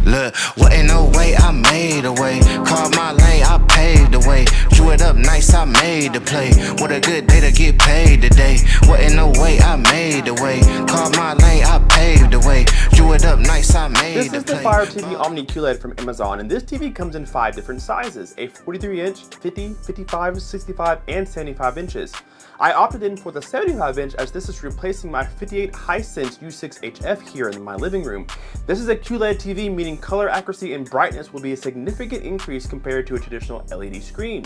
Look, what ain't no way, I made a way. Carved my lane, I paved the way. Drew it up nice, I made the play. What a good day to get paid today. What ain't no way, I made the way. Carved my lane, I paved the way. Drew it up nice, I made This the is the play. Fire TV Omni QLED from Amazon, and this TV comes in 5 different sizes: a 43-inch, 50, 55, 65, and 75 inches. I opted in for the 75-inch as this is replacing my 58 Hisense U6HF here in my living room. This is a QLED TV, meaning color accuracy and brightness will be a significant increase compared to a traditional LED screen.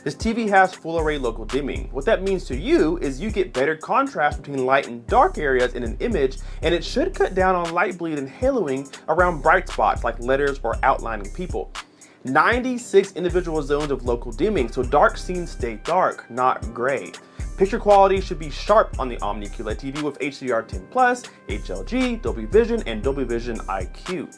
This TV has full array local dimming. What that means to you is you get better contrast between light and dark areas in an image, and it should cut down on light bleed and haloing around bright spots like letters or outlining people. 96 individual zones of local dimming, so dark scenes stay dark, not gray. Picture quality should be sharp on the Omni QLED TV with HDR10+, HLG, Dolby Vision, and Dolby Vision IQ.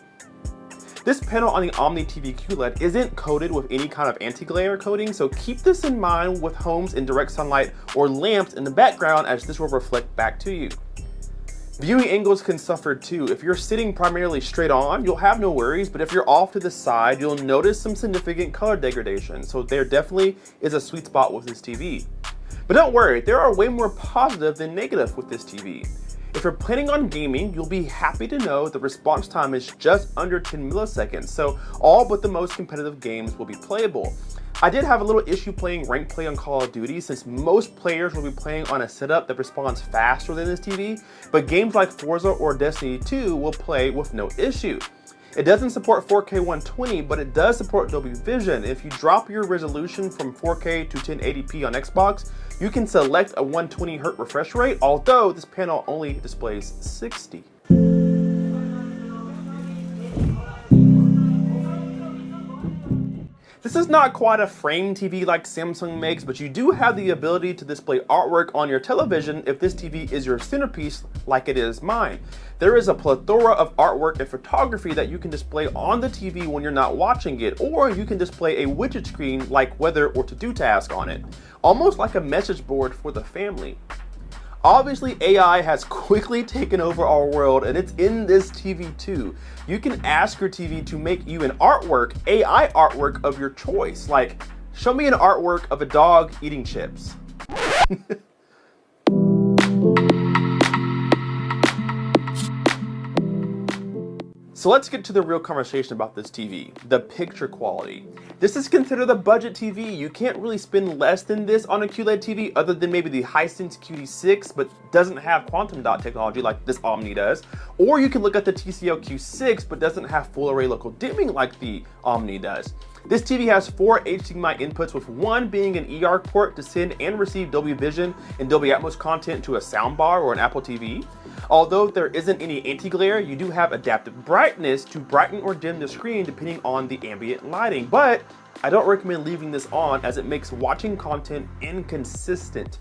This panel on the Omni TV QLED isn't coated with any kind of anti-glare coating, so keep this in mind with homes in direct sunlight or lamps in the background, as this will reflect back to you. Viewing angles can suffer too. If you're sitting primarily straight on, you'll have no worries, but if you're off to the side, you'll notice some significant color degradation, so there definitely is a sweet spot with this TV. But don't worry, there are way more positive than negative with this TV. If you're planning on gaming, you'll be happy to know the response time is just under 10 milliseconds, so all but the most competitive games will be playable. I did have a little issue playing ranked play on Call of Duty, since most players will be playing on a setup that responds faster than this TV, but games like Forza or Destiny 2 will play with no issue. It doesn't support 4K 120, but it does support Dolby Vision. If you drop your resolution from 4K to 1080p on Xbox, you can select a 120Hz refresh rate, although this panel only displays 60. This is not quite a frame TV like Samsung makes, but you do have the ability to display artwork on your television if this TV is your centerpiece like it is mine. There is a plethora of artwork and photography that you can display on the TV when you're not watching it, or you can display a widget screen like weather or to-do task on it, almost like a message board for the family. Obviously, AI has quickly taken over our world, and it's in this TV too. You can ask your TV to make you an artwork, AI artwork of your choice, like, show me an artwork of a dog eating chips. So let's get to the real conversation about this TV, the picture quality. This is considered a budget TV. You can't really spend less than this on a QLED TV other than maybe the Hisense QD6, but doesn't have quantum dot technology like this Omni does. Or you can look at the TCL Q6, but doesn't have full array local dimming like the Omni does. This TV has 4 HDMI inputs, with one being an ER port to send and receive Dolby Vision and Dolby Atmos content to a soundbar or an Apple TV. Although there isn't any anti-glare, you do have adaptive brightness to brighten or dim the screen depending on the ambient lighting, but I don't recommend leaving this on as it makes watching content inconsistent.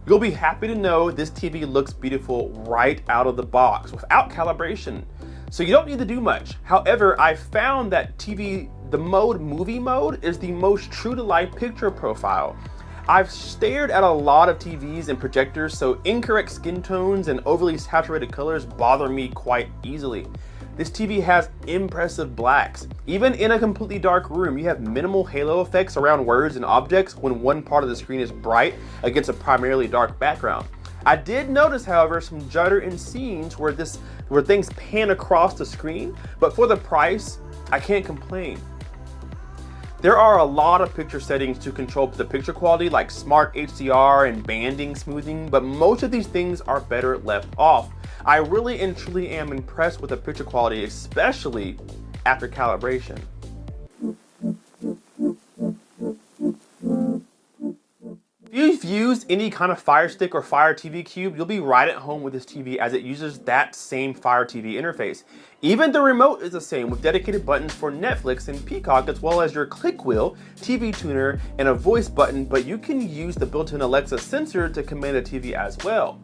You'll be happy to know this TV looks beautiful right out of the box without calibration, so you don't need to do much. However, I found that the movie mode is the most true to life picture profile. I've stared at a lot of TVs and projectors, so incorrect skin tones and overly saturated colors bother me quite easily. This TV has impressive blacks. Even in a completely dark room, you have minimal halo effects around words and objects when one part of the screen is bright against a primarily dark background. I did notice, however, some judder in scenes where things pan across the screen, but for the price, I can't complain. There are a lot of picture settings to control the picture quality, like smart HDR and banding smoothing, but most of these things are better left off. I really and truly am impressed with the picture quality, especially after calibration. If you've used any kind of Fire Stick or Fire TV Cube, you'll be right at home with this TV as it uses that same Fire TV interface. Even the remote is the same, with dedicated buttons for Netflix and Peacock, as well as your click wheel, TV tuner, and a voice button, but you can use the built-in Alexa sensor to command the TV as well.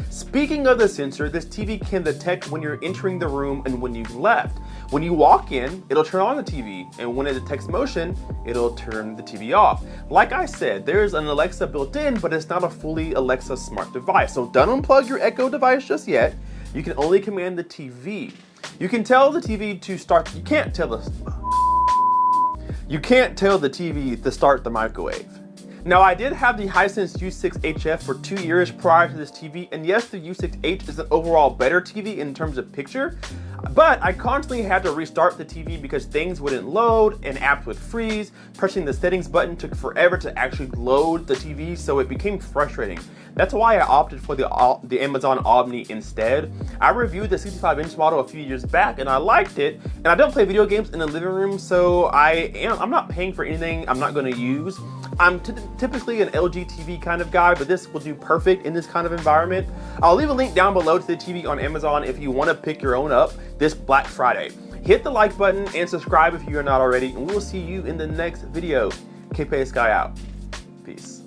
Speaking of the sensor, this TV can detect when you're entering the room and when you've left. When you walk in, it'll turn on the TV, and when it detects motion, it'll turn the TV off. Like I said, there's an Alexa built in, but it's not a fully Alexa smart device, so don't unplug your Echo device just yet. You can only command the TV. You can tell the TV to start, you can't tell the TV to start the microwave. Now, I did have the Hisense U6HF for 2 years prior to this TV, and yes, the U6H is an overall better TV in terms of picture, but I constantly had to restart the TV because things wouldn't load and apps would freeze. Pressing the settings button took forever to actually load the TV, so it became frustrating. That's why I opted for the Amazon Omni instead. I reviewed the 65-inch model a few years back and I liked it, and I don't play video games in the living room, so I'm not paying for anything I'm not going to use. I'm typically an LG TV kind of guy, but this will do perfect in this kind of environment. I'll leave a link down below to the TV on Amazon if you want to pick your own up this Black Friday. Hit the like button and subscribe if you are not already, and we'll see you in the next video. KPSky out. Peace.